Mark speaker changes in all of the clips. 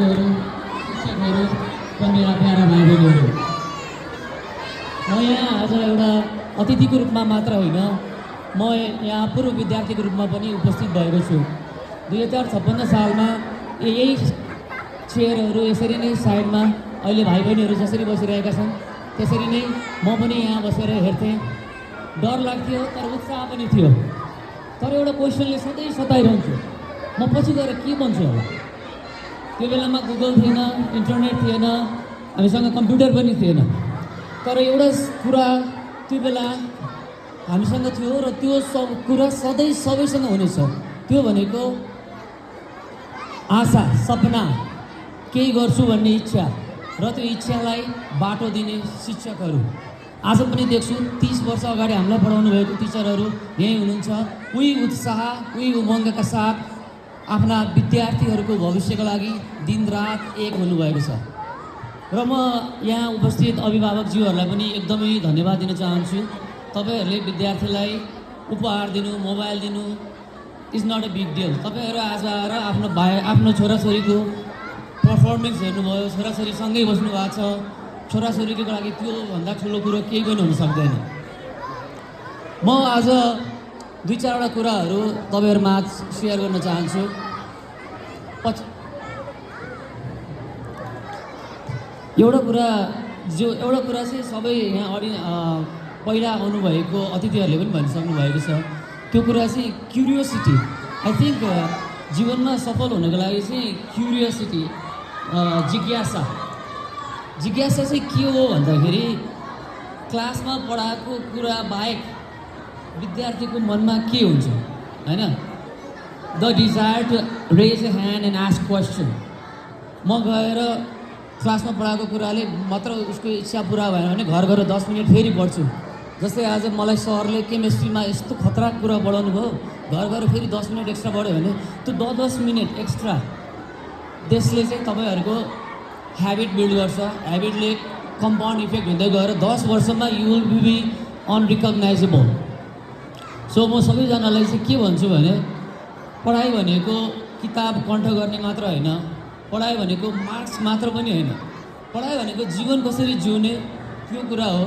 Speaker 1: साथीहरू शिक्षकहरू र मेरा प्यारा भाइ बहिनीहरू, म यहाँ आज एउटा अतिथिको रूपमा मात्र होइन, म यहाँ पूर्व विद्यार्थीको रूपमा पनि उपस्थित भएको छु। 2056 सालमा यही चेयरहरू यसरी नै साइडमा अहिले भाइ बहिनीहरू जसरी बसिरहेका छन् त्यसरी नै म पनि यहाँ बसेर हेर्थेँ। डर लाग्थ्यो तर उत्साह पनि थियो। तर एउटा क्वेसनले सधैँ सताइरहन्थ्यो, म पछि गएर के बन्छु होला। त्यो बेलामा गुगल थिएन, इन्टरनेट थिएन, हामीसँग कम्प्युटर पनि थिएन। तर एउटा कुरा त्यो बेला हामीसँग थियो र त्यो सब कुरा सधैँ सबैसँग हुनेछ। त्यो भनेको आशा, सपना, केही गर्छु भन्ने इच्छा र त्यो इच्छालाई बाटो दिने शिक्षकहरू। आज पनि देख्छु 30 वर्ष अगाडि हामीलाई पढाउनु भएको टिचरहरू यहीँ हुनुहुन्छ। उही उत्साह, उही उमङ्गका साथ आफ्ना विद्यार्थीहरूको भविष्यको लागि दिनरात एक हुनुभएको छ। र म यहाँ उपस्थित अभिभावकज्यूहरूलाई पनि एकदमै धन्यवाद दिन चाहन्छु। तपाईँहरूले विद्यार्थीलाई उपहार दिनु, मोबाइल दिनु is not a big deal. तपाईँहरू आज आएर आफ्नो छोराछोरीको पर्फर्मेन्स हेर्नुभयो, छोराछोरीसँगै बस्नु भएको छ। छोराछोरीको लागि त्योभन्दा ठुलो कुरो केही पनि हुन सक्दैन। म आज 2-4वटा कुराहरू तपाईँहरूमा सेयर गर्न चाहन्छु। एउटा कुरा चाहिँ सबै यहाँ पहिला आउनुभएको अतिथिहरूले पनि भनिसक्नु भएको छ। त्यो कुरा चाहिँ क्युरियोसिटी। आई थिङ्क जीवनमा सफल हुनको लागि चाहिँ क्युरियोसिटी, जिज्ञासा चाहिँ के हो भन्दाखेरि क्लासमा पढाएको कुरा बाहेक विद्यार्थीको मनमा के हुन्छ हैन। The desire to raise a hand and ask question. म गएर क्लासमा पढाएको कुराले मात्र उसको इच्छा पुरा भएन भने घर गएर 10 मिनट फेरि पढ्छु। जस्तै आज मलाई सरले केमिस्ट्रीमा यस्तो खतरा कुरा पढाउनु भयो, घर गएर फेरि 10 मिनट एक्स्ट्रा पढ्यो भने त्यो 10 मिनट एक्स्ट्रा त्यसले चाहिँ तपाईँहरूको ह्याबिट बिल्ड गर्छ। ह्याबिटले कम्पाउन्ड इफेक्ट हुँदै गएर 10 वर्षमा you will be unrecognisable. So म सबैजनालाई चाहिँ के भन्छु भने पढाइ भनेको किताब कण्ठ गर्ने मात्र होइन, पढाइ भनेको मार्क्स मात्र पनि होइन। पढाइ भनेको जीवन कसरी जिउने त्यो कुरा हो।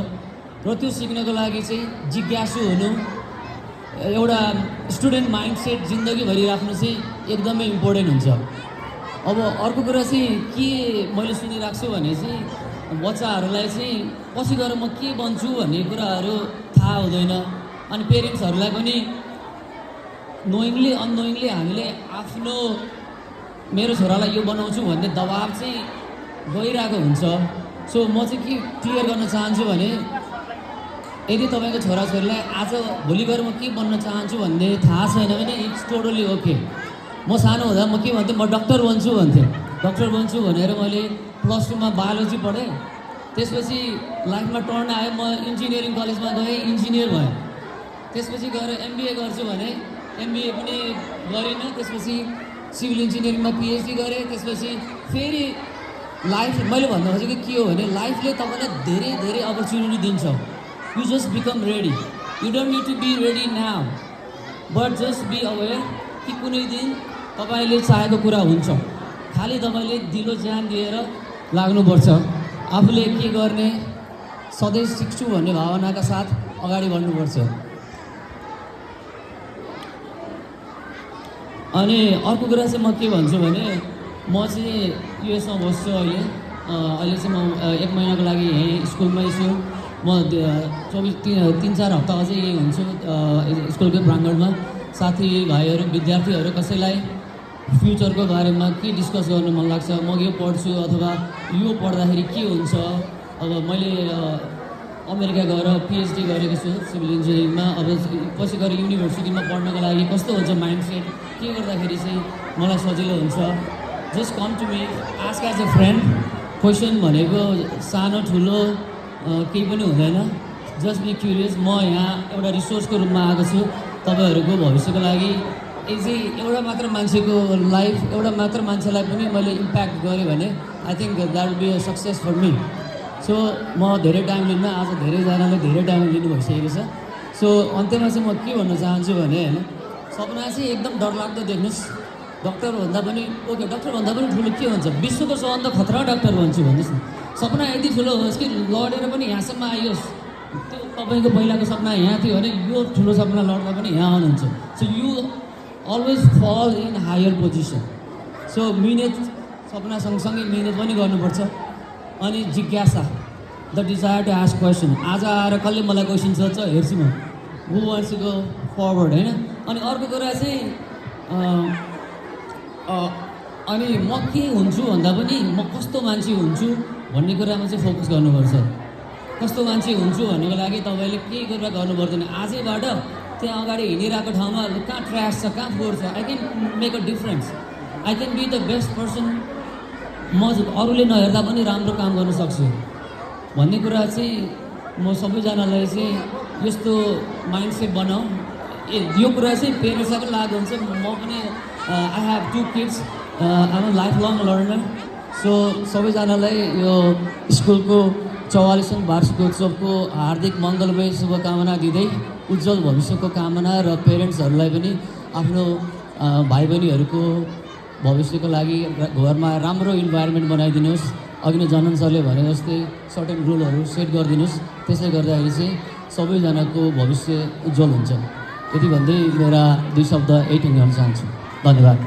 Speaker 1: र त्यो सिक्नको लागि चाहिँ जिज्ञासु हुनु, एउटा स्टुडेन्ट माइन्डसेट जिन्दगीभरि राख्नु चाहिँ एकदमै इम्पोर्टेन्ट हुन्छ। अब अर्को कुरा चाहिँ के मैले सुनिरहेको छु भने चाहिँ बच्चाहरूलाई चाहिँ पछि गएर म के बन्छु भन्ने कुराहरू थाहा हुँदैन। अनि पेरेन्ट्सहरूलाई पनि नोइङली अननोइङली हामीले आफ्नो मेरो छोरालाई यो बनाउँछु भन्ने दबाब चाहिँ गइरहेको हुन्छ। सो म चाहिँ के क्लियर गर्न चाहन्छु भने यदि तपाईँको छोराछोरीलाई आज भोलि गएर म के बन्न चाहन्छु भन्ने थाहा छैन भने इट्स टोटली ओके। म सानो हुँदा म के भन्थेँ, म डक्टर बन्छु भन्थेँ। डक्टर बन्छु भनेर मैले +2 मा बायोलोजी पढेँ। त्यसपछि लाइफमा टर्न आयो, म इन्जिनियरिङ कलेजमा गएँ, इन्जिनियर भएँ। त्यसपछि गएर MBA गर्छु भने MBA पनि गरिनँ। त्यसपछि सिभिल इन्जिनियरिङमा PhD गरेँ। त्यसपछि फेरि लाइफ मैले भन्नु खोजेको के हो भने लाइफले तपाईँलाई धेरै धेरै अपर्च्युनिटी दिन्छ। You just become ready. You don't need to be ready now, but just be aware कि कुनै दिन तपाईँले चाहेको कुरा हुन्छ। खालि तपाईँले दिलो ज्यान दिएर लाग्नुपर्छ। आफूले के गर्ने सधैँ सिक्छु भन्ने भावनाका साथ अगाडि बढ्नुपर्छ। अनि अर्को कुरा चाहिँ म के भन्छु भने म चाहिँ युएसमा बस्छु अहिले चाहिँ म 1 महिनाको लागि यहीँ स्कुलमै छु। म 3-4 हप्ता अझै यहीँ हुन्छु स्कुलकै प्राङ्गणमा। साथीभाइहरू, विद्यार्थीहरू कसैलाई फ्युचरको बारेमा के डिस्कस गर्नु मन लाग्छ, म यो पढ्छु अथवा यो पढ्दाखेरि के हुन्छ। अब मैले अमेरिका गएर PhD गरेको छु सिभिल इन्जिनियरिङमा। अब पछि गएर युनिभर्सिटीमा पढ्नको लागि कस्तो हुन्छ माइन्डसेट, के गर्दाखेरि चाहिँ मलाई सजिलो हुन्छ। Just come to me, ask as a friend. Question भनेको सानो ठुलो केही पनि हुँदैन। Just be curious. म यहाँ एउटा रिसोर्सको रूपमा आएको छु तपाईँहरूको भविष्यको लागि। एउटा मात्र मान्छेको लाइफ, एउटा मात्र मान्छेलाई पनि मैले इम्प्याक्ट गरेँ भने I think that will be a success for me. So म धेरै टाइम लिन्न, आज धेरैजनाले धेरै टाइम लिनु भइसकेको छ। सो अन्त्यमा चाहिँ म के भन्न चाहन्छु भने होइन, सपना चाहिँ एकदम डरलाग्दो देख्नुहोस्। डक्टरभन्दा पनि ओके डक्टरभन्दा पनि ठुलो के हुन्छ विश्वको सबभन्दा खतरा डक्टर भन्छु भन्नुहोस् न सपना यति ठुलो होस् कि लडेर पनि यहाँसम्म आइयोस् त्यो तपाईँको पहिलाको सपना यहाँ थियो भने यो ठुलो सपना लड्दा पनि यहाँ आउनुहुन्छ so you always fall in higher position so मिहिनेत सपना सँगसँगै मिहिनेत पनि गर्नुपर्छ अनि जिज्ञासा the desire to ask question आज आएर कसले मलाई क्वेसन सोध्छ हेर्छु म who wants to go forward होइन अनि अर्को कुरा चाहिँ अनि म के हुन्छु भन्दा पनि म कस्तो मान्छे हुन्छु भन्ने कुरामा चाहिँ फोकस गर्नुपर्छ कस्तो मान्छे हुन्छु भन्नुको लागि तपाईँले केही कुरा गर्नु पर्दैन आजैबाट त्यहाँ अगाडि हिँडिरहेको ठाउँमा कहाँ ट्र्यास छ कहाँ फोहोर छ I can make a difference I can be the best person म अरूले नहेर्दा पनि राम्रो काम गर्न सक्छु भन्ने कुरा चाहिँ म सबैजनालाई चाहिँ यस्तो माइन्डसेट बनाऊ यो कुरा चाहिँ पेरेन्ट्सलाई पनि लागु हुन्छ म पनि I have 2 kids am a lifelong learner so सबैजनालाई यो स्कुलको 44औं वार्षिकोत्सवको हार्दिक मङ्गलमय शुभकामना दिँदै उज्जवल भविष्यको कामना र पेरेन्ट्सहरूलाई पनि आफ्नो भाइ बहिनीहरूको भविष्यको लागि घरमा राम्रो इन्भाइरोमेन्ट बनाइदिनुहोस् अघि नै जनन सरले भने जस्तै सर्टेन रुलहरू सेट गरिदिनुहोस् त्यसले गर्दाखेरि चाहिँ सबैजनाको भविष्य उज्जवल हुन्छ यति भन्दै मेरा 2 शब्द यही टुङ्ग्याउन चाहन्छु धन्यवाद